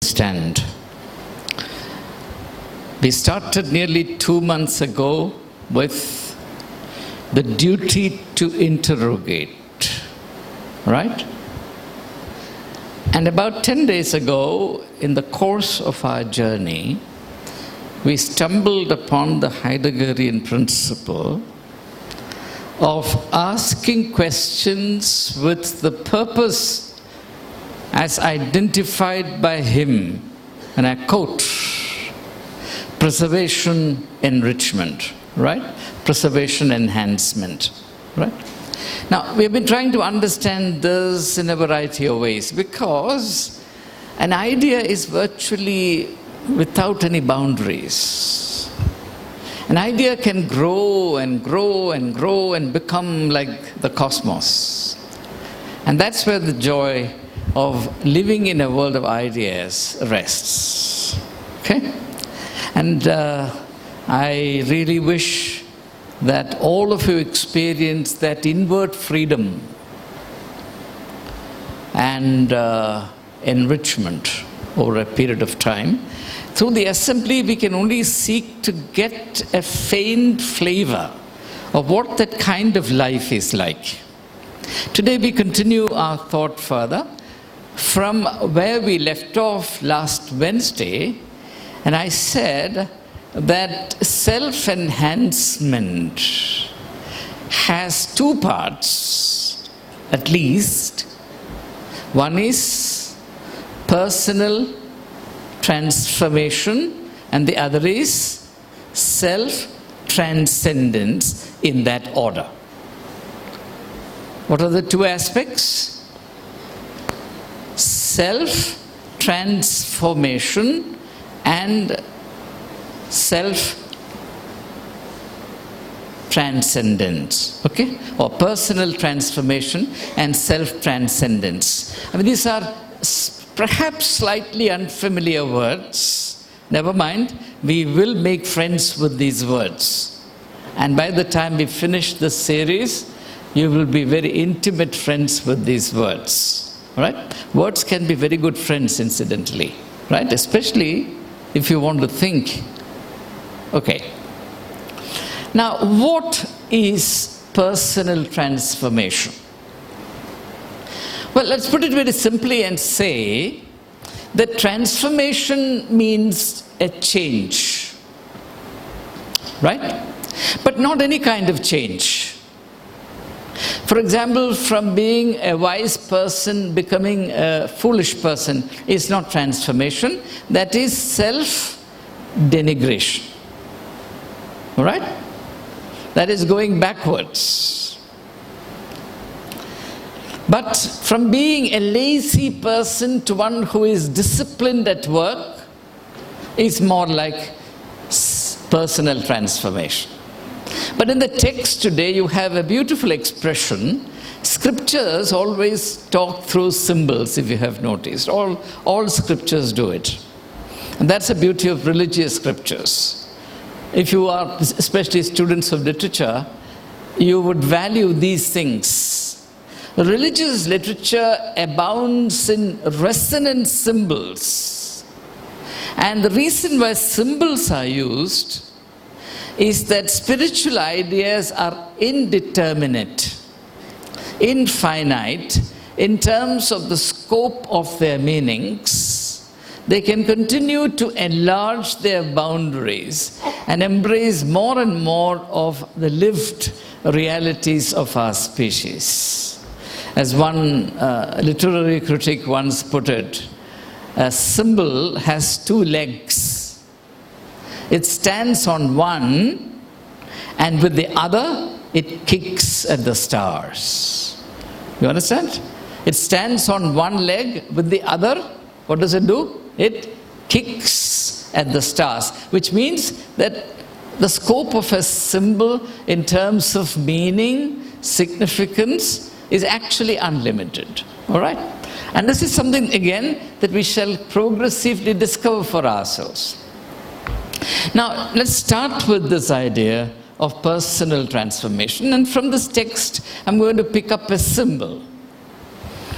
understand. We started nearly 2 months ago with the duty to interrogate, right? And about 10 days ago, in the course of our journey, we stumbled upon the Heideggerian principle of asking questions with the purpose as identified by him, and I quote, preservation enrichment, right? Preservation enhancement, right? Now, we've been trying to understand this in a variety of ways because an idea is virtually without any boundaries. An idea can grow and grow and grow and become like the cosmos. And that's where the joy of living in a world of ideas rests. Okay? And I really wish that all of you experience that inward freedom and enrichment over a period of time. Through the assembly, we can only seek to get a faint flavor of what that kind of life is like. Today, we continue our thought further from where we left off last Wednesday, and I said that self-enhancement has two parts, at least. One is personal transformation, and the other is self-transcendence in that order. What are the two aspects? Self-transformation and self-transcendence, okay? Or personal transformation and self-transcendence. I mean, these are perhaps slightly unfamiliar words. Never mind, we will make friends with these words. And by the time we finish this series, you will be very intimate friends with these words, right? Words can be very good friends, incidentally, right? Especially if you want to think. Okay. Now, what is personal transformation? Well, let's put it very simply and say that transformation means a change, right? But not any kind of change. For example, from being a wise person becoming a foolish person is not transformation. That is self-denigration. All right? That is going backwards. But from being a lazy person to one who is disciplined at work is more like personal transformation. But in the text today, you have a beautiful expression. Scriptures always talk through symbols, if you have noticed. All scriptures do it. And that's the beauty of religious scriptures. If you are especially students of literature, you would value these things. Religious literature abounds in resonant symbols. And the reason why symbols are used is that spiritual ideas are indeterminate, infinite, in terms of the scope of their meanings. They can continue to enlarge their boundaries and embrace more and more of the lived realities of our species. As one literary critic once put it, a symbol has two legs. It stands on one, and with the other, it kicks at the stars. You understand? It stands on one leg, with the other, what does it do? It kicks at the stars, which means that the scope of a symbol in terms of meaning, significance, is actually unlimited. All right? And this is something, again, that we shall progressively discover for ourselves. Now, let's start with this idea of personal transformation. And from this text, I'm going to pick up a symbol.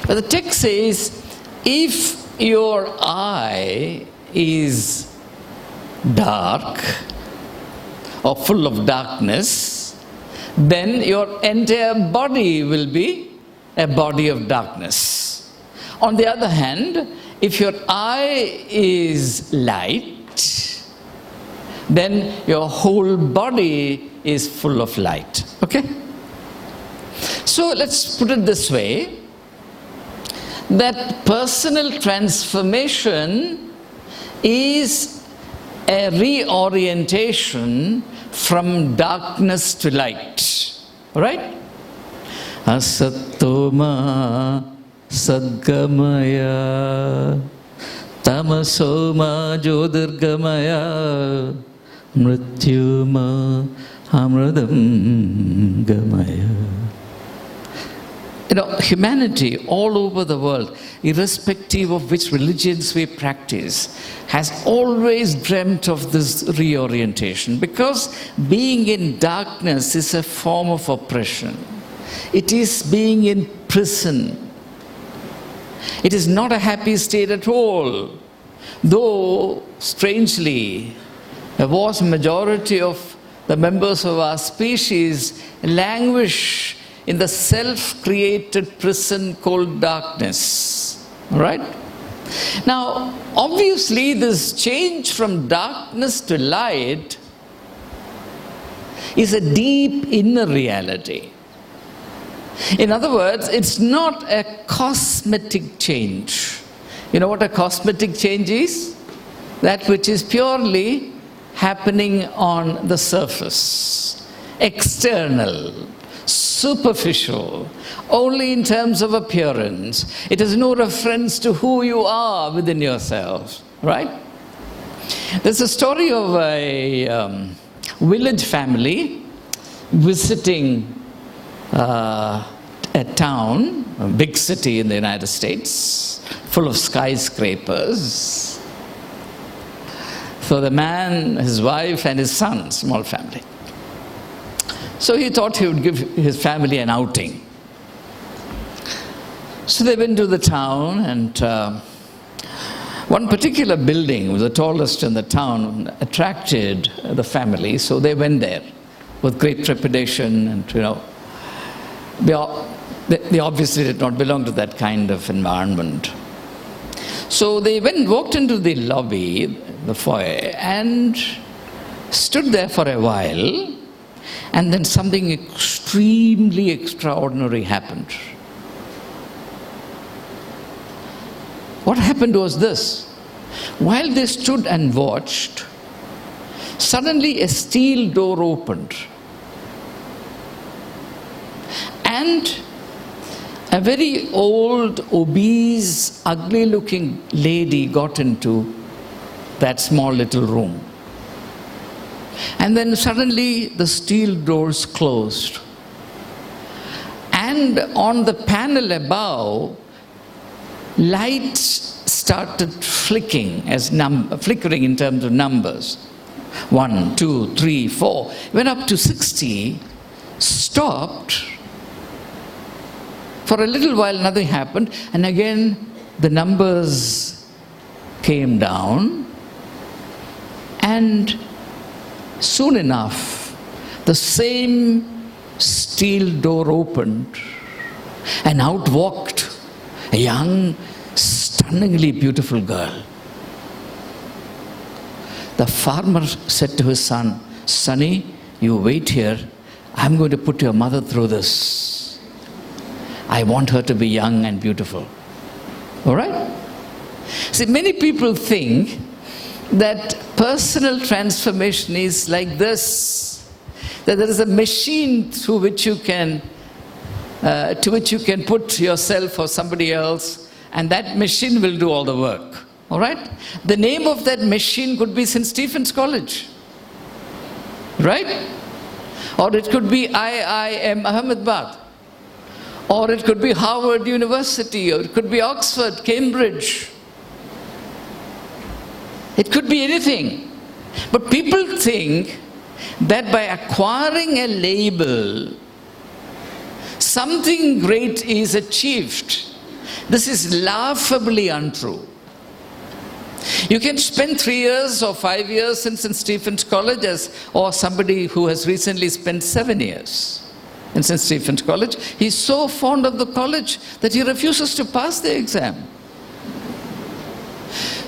But the text says, if your eye is dark or full of darkness, then your entire body will be a body of darkness. On the other hand, if your eye is light, then your whole body is full of light. Okay? So let's put it this way, that personal transformation is a reorientation from darkness to light. Right? Asattoma sadgamaya tamasoma jyotirgamaya mrityuma amradam gamaya. You know, humanity all over the world, irrespective of which religions we practice, has always dreamt of this reorientation, because being in darkness is a form of oppression. It is being in prison. It is not a happy state at all. Though, strangely, a vast majority of the members of our species languish in the self-created prison called darkness. Right? Now, obviously, this change from darkness to light is a deep inner reality. In other words, it's not a cosmetic change. You know what a cosmetic change is? That which is purely happening on the surface, external, superficial, only in terms of appearance. It has no reference to who you are within yourself, right? There's a story of a village family visiting a town, a big city in the United States, full of skyscrapers. So the man, his wife, and his son, small family. So he thought he would give his family an outing. So they went to the town, and one particular building was the tallest in the town, attracted the family. So they went there with great trepidation, and they obviously did not belong to that kind of environment. So they walked into the lobby, the foyer, and stood there for a while. And then something extremely extraordinary happened. What happened was this. While they stood and watched, suddenly a steel door opened. And a very old, obese, ugly-looking lady got into that small little room. And then suddenly the steel doors closed. And on the panel above, lights started flickering in terms of numbers. 1, 2, 3, 4. Went up to 60, stopped. For a little while nothing happened, and again the numbers came down, and soon enough the same steel door opened, and out walked a young, stunningly beautiful girl. The farmer said to his son, "Sonny, you wait here. I'm going to put your mother through this. I want her to be young and beautiful." All right? See, many people think that personal transformation is like this, that there is a machine through which you can put yourself or somebody else, and that machine will do all the work. All right? The name of that machine could be St. Stephen's College, right? Or it could be IIM Ahmedabad, or it could be Harvard University, or it could be Oxford, Cambridge. It could be anything. But people think that by acquiring a label, something great is achieved. This is laughably untrue. You can spend 3 years or 5 years in St. Stephen's College or somebody who has recently spent 7 years in St. Stephen's College. He's so fond of the college that he refuses to pass the exam.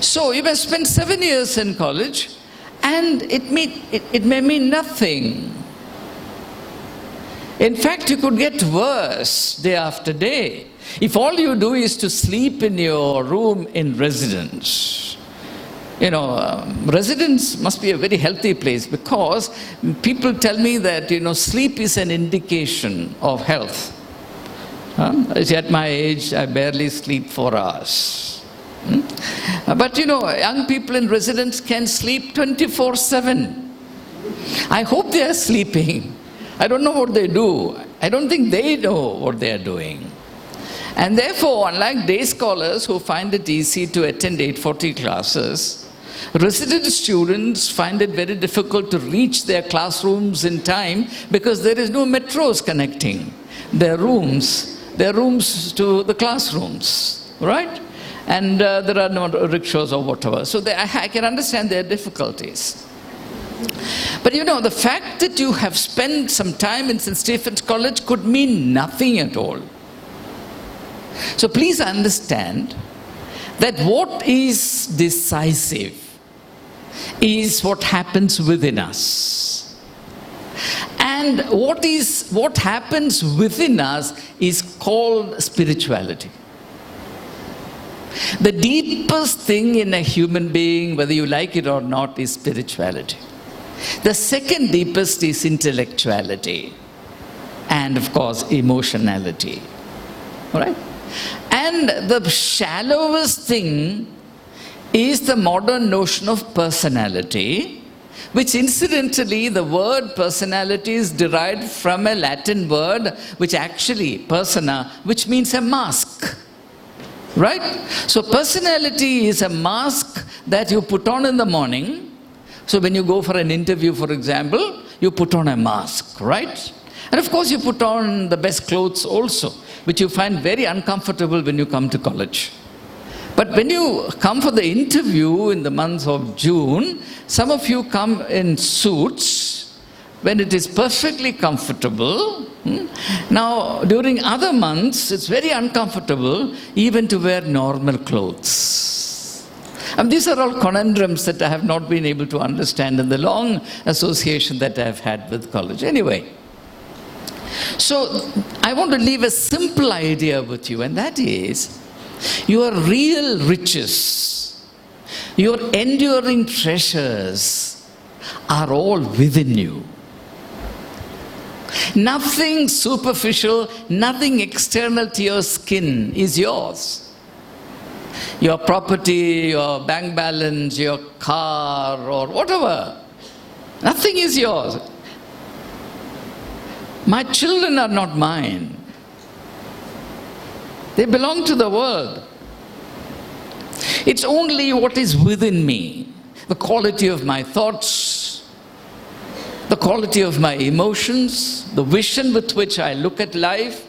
So you may spend 7 years in college and it may mean nothing. In fact, you could get worse day after day. If all you do is to sleep in your room in residence. Residence must be a very healthy place, because people tell me that, sleep is an indication of health. At my age, I barely sleep 4 hours. But young people in residence can sleep 24/7. I hope they are sleeping. I don't know what they do. I don't think they know what they are doing. And therefore, unlike day scholars who find it easy to attend 840 classes, resident students find it very difficult to reach their classrooms in time, because there is no metros connecting their rooms to the classrooms, right? And there are no rickshaws or whatever. So I can understand their difficulties. But the fact that you have spent some time in St. Stephen's College could mean nothing at all. So please understand that what is decisive is what happens within us. And what happens within us is called spirituality. The deepest thing in a human being, whether you like it or not, is spirituality. The second deepest is intellectuality. And of course, emotionality. All right? And the shallowest thing is the modern notion of personality, which incidentally, the word personality is derived from a Latin word, which actually, persona, which means a mask. Right? So personality is a mask that you put on in the morning. So when you go for an interview, for example, you put on a mask, right? And of course you put on the best clothes also, which you find very uncomfortable when you come to college. But when you come for the interview in the month of June, some of you come in suits when it is perfectly comfortable. Now, during other months, it's very uncomfortable even to wear normal clothes. And these are all conundrums that I have not been able to understand in the long association that I have had with college. Anyway, so I want to leave a simple idea with you, and that is, your real riches, your enduring treasures are all within you. Nothing superficial, nothing external to your skin is yours. Your property, your bank balance, your car, or whatever, nothing is yours. My children are not mine. They belong to the world. It's only what is within me, the quality of my thoughts, the quality of my emotions, the vision with which I look at life,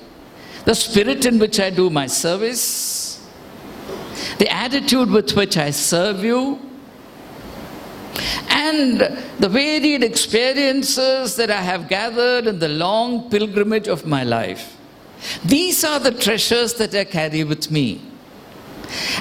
the spirit in which I do my service, the attitude with which I serve you, and the varied experiences that I have gathered in the long pilgrimage of my life. These are the treasures that I carry with me.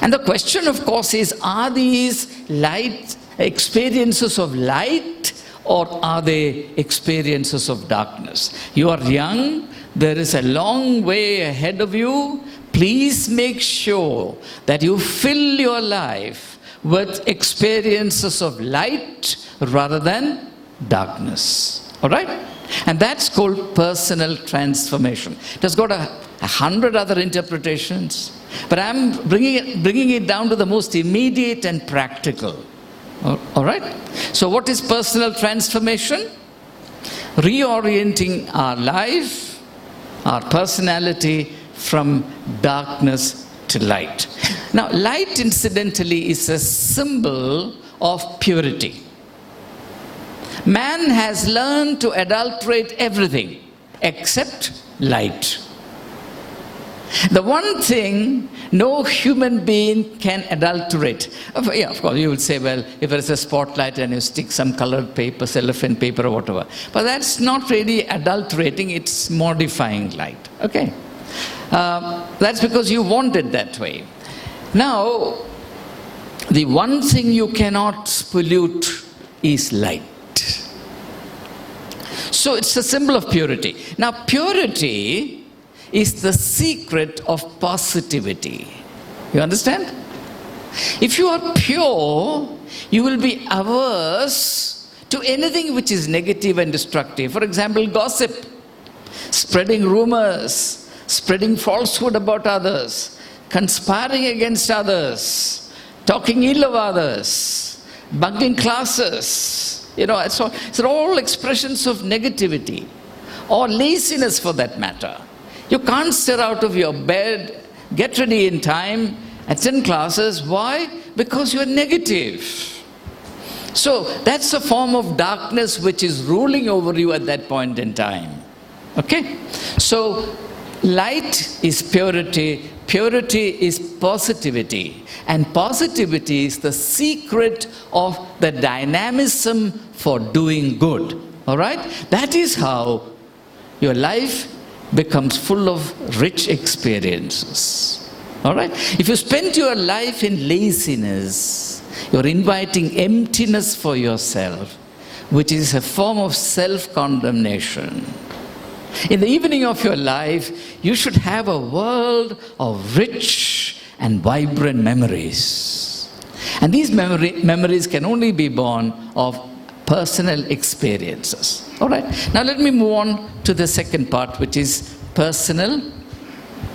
And the question, of course, is, are these light experiences of light, or are they experiences of darkness? You are young. There is a long way ahead of you. Please make sure that you fill your life with experiences of light rather than darkness. All right? And that's called personal transformation. It has got 100 other interpretations, but I'm bringing it down to the most immediate and practical. All right? So what is personal transformation? Reorienting our life, our personality, from darkness to light. Now, light, incidentally, is a symbol of purity. Man has learned to adulterate everything except light. The one thing no human being can adulterate. Yeah, of course, you would say, well, if there is a spotlight and you stick some colored paper, cellophane paper or whatever. But that's not really adulterating, it's modifying light. Okay? That's because you want it that way. Now, the one thing you cannot pollute is light. So it's a symbol of purity. Now, purity is the secret of positivity. You understand? If you are pure, you will be averse to anything which is negative and destructive. For example, gossip, spreading rumors, spreading falsehood about others, conspiring against others, talking ill of others, bunking classes. It's all expressions of negativity or laziness for that matter. You can't stir out of your bed, get ready in time, attend classes. Why? Because you're negative. So that's a form of darkness which is ruling over you at that point in time. Okay? So light is purity, purity is positivity, and positivity is the secret of the dynamism for doing good. All right? That is how your life becomes full of rich experiences. All right? If you spend your life in laziness, you're inviting emptiness for yourself, which is a form of self-condemnation. In the evening of your life, you should have a world of rich and vibrant memories. And these memories can only be born of personal experiences. All right. Now let me move on to the second part, which is personal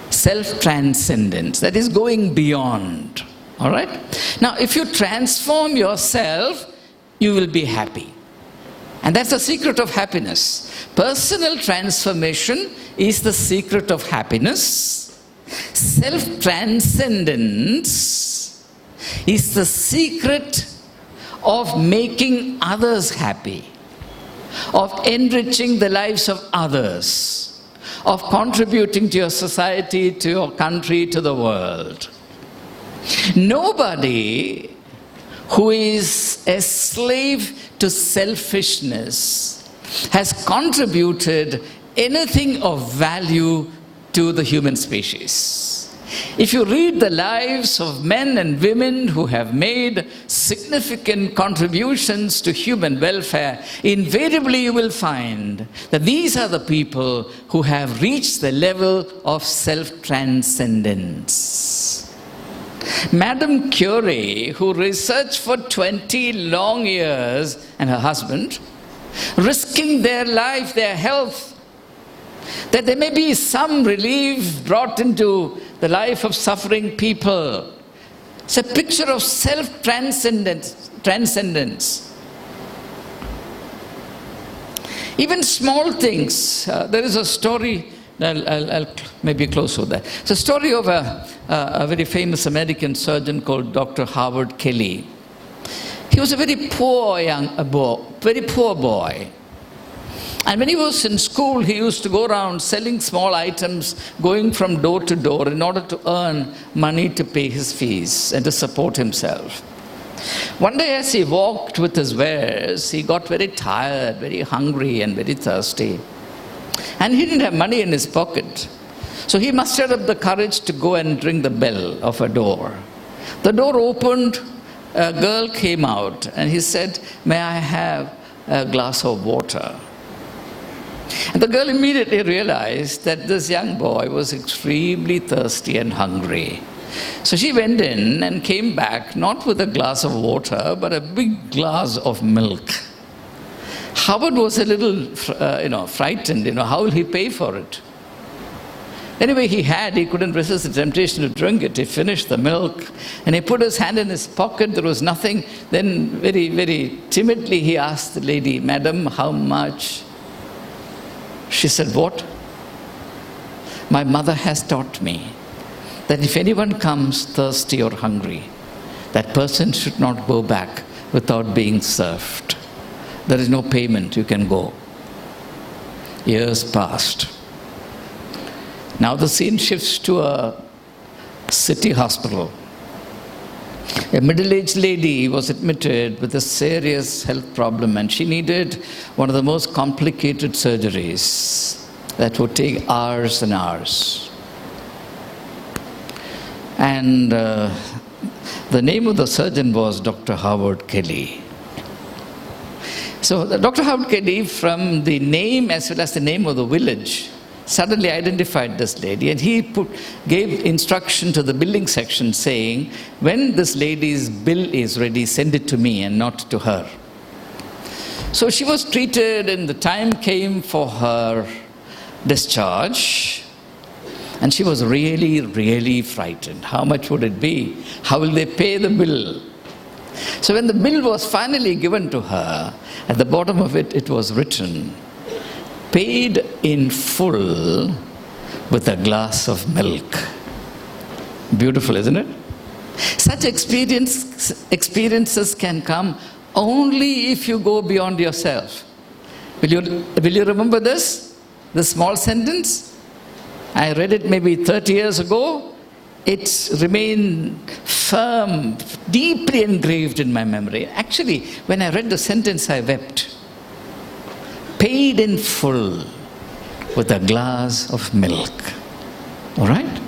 self-transcendence. That is going beyond. All right. Now if you transform yourself, you will be happy. And that's the secret of happiness. Personal transformation is the secret of happiness. Self-transcendence is the secret of making others happy, of enriching the lives of others, of contributing to your society, to your country, to the world. Nobody who is a slave to selfishness has contributed anything of value to the human species. If you read the lives of men and women who have made significant contributions to human welfare, invariably you will find that these are the people who have reached the level of self-transcendence. Madame Curie, who researched for 20 long years, and her husband, risking their life, their health, that there may be some relief brought into the life of suffering people. It's a picture of self-transcendence. Even small things. There is a story, I'll maybe close with that. It's a story of a very famous American surgeon called Dr. Howard Kelly. He was a very poor boy. And when he was in school, he used to go around selling small items, going from door to door in order to earn money to pay his fees and to support himself. One day as he walked with his wares, he got very tired, very hungry and very thirsty. And he didn't have money in his pocket. So he mustered up the courage to go and ring the bell of a door. The door opened, a girl came out and he said, "May I have a glass of water?" And the girl immediately realized that this young boy was extremely thirsty and hungry. So she went in and came back, not with a glass of water, but a big glass of milk. Howard was a little, frightened. How will he pay for it? Anyway, he couldn't resist the temptation to drink it. He finished the milk and he put his hand in his pocket. There was nothing. Then very, very timidly he asked the lady, "Madam, how much?" She said, "What?" "My mother has taught me that if anyone comes thirsty or hungry, that person should not go back without being served. There is no payment, you can go." Years passed. Now the scene shifts to a city hospital. A middle-aged lady was admitted with a serious health problem, and she needed one of the most complicated surgeries that would take hours and hours. And the name of the surgeon was Dr. Howard Kelly. So Dr. Howard Kelly, from the name as well as the name of the village, suddenly identified this lady, and he gave instruction to the billing section saying, when this lady's bill is ready, send it to me and not to her. So she was treated, and the time came for her discharge, and she was really, really frightened. How much would it be? How will they pay the bill? So when the bill was finally given to her, at the bottom of it, it was written, paid in full with a glass of milk. Beautiful, isn't it? Such experiences can come only if you go beyond yourself. Will you remember this small sentence? I read it maybe 30 years ago. It's remained firm, deeply engraved in my memory. Actually, when I read the sentence, I wept. Paid in full with a glass of milk. All right?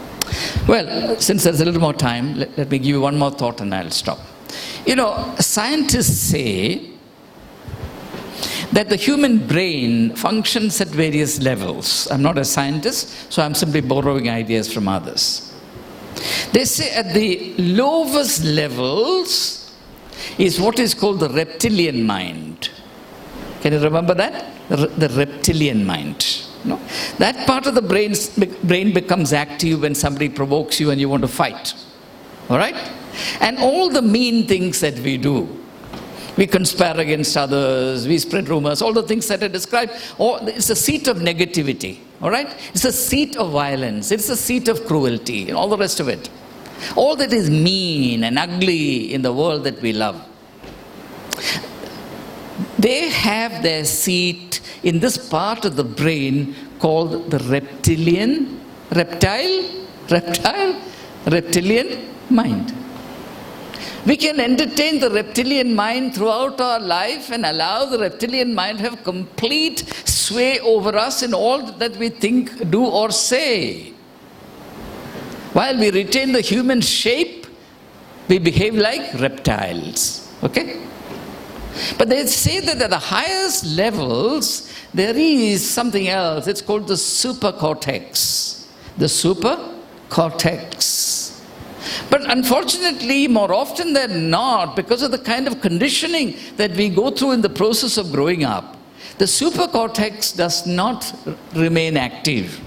Well, since there's a little more time, let me give you one more thought and I'll stop. You know, scientists say that the human brain functions at various levels. I'm not a scientist, so I'm simply borrowing ideas from others. They say at the lowest levels is what is called the reptilian mind. Can you remember that? The reptilian mind. No? That part of the brain becomes active when somebody provokes you and you want to fight. All right? And all the mean things that we do, we conspire against others, we spread rumors, all the things that I described, it's a seat of negativity. All right? It's a seat of violence. It's a seat of cruelty and all the rest of it. All that is mean and ugly in the world that we love. They have their seat in this part of the brain called the reptilian mind. We can entertain the reptilian mind throughout our life and allow the reptilian mind to have complete sway over us in all that we think, do, or say. While we retain the human shape, we behave like reptiles. Okay? But they say that at the highest levels, there is something else. It's called the supercortex. The supercortex. But unfortunately, more often than not, because of the kind of conditioning that we go through in the process of growing up, the supercortex does not remain active.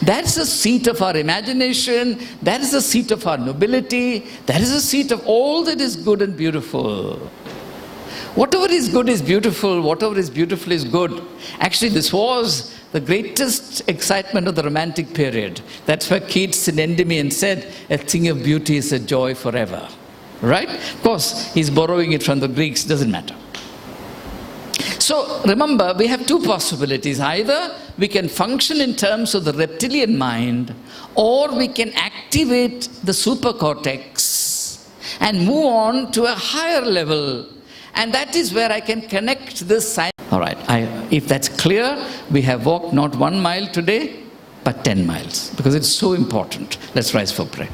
That's the seat of our imagination, that is the seat of our nobility, that is the seat of all that is good and beautiful. Whatever is good is beautiful, whatever is beautiful is good. Actually, this was the greatest excitement of the Romantic period. That's why Keats in Endymion said, a thing of beauty is a joy forever. Right? Of course, he's borrowing it from the Greeks, doesn't matter. So remember, we have two possibilities. Either we can function in terms of the reptilian mind, or we can activate the supercortex and move on to a higher level. And that is where I can connect this science. All right, if that's clear, we have walked not 1 mile today, but 10 miles, because it's so important. Let's rise for prayer.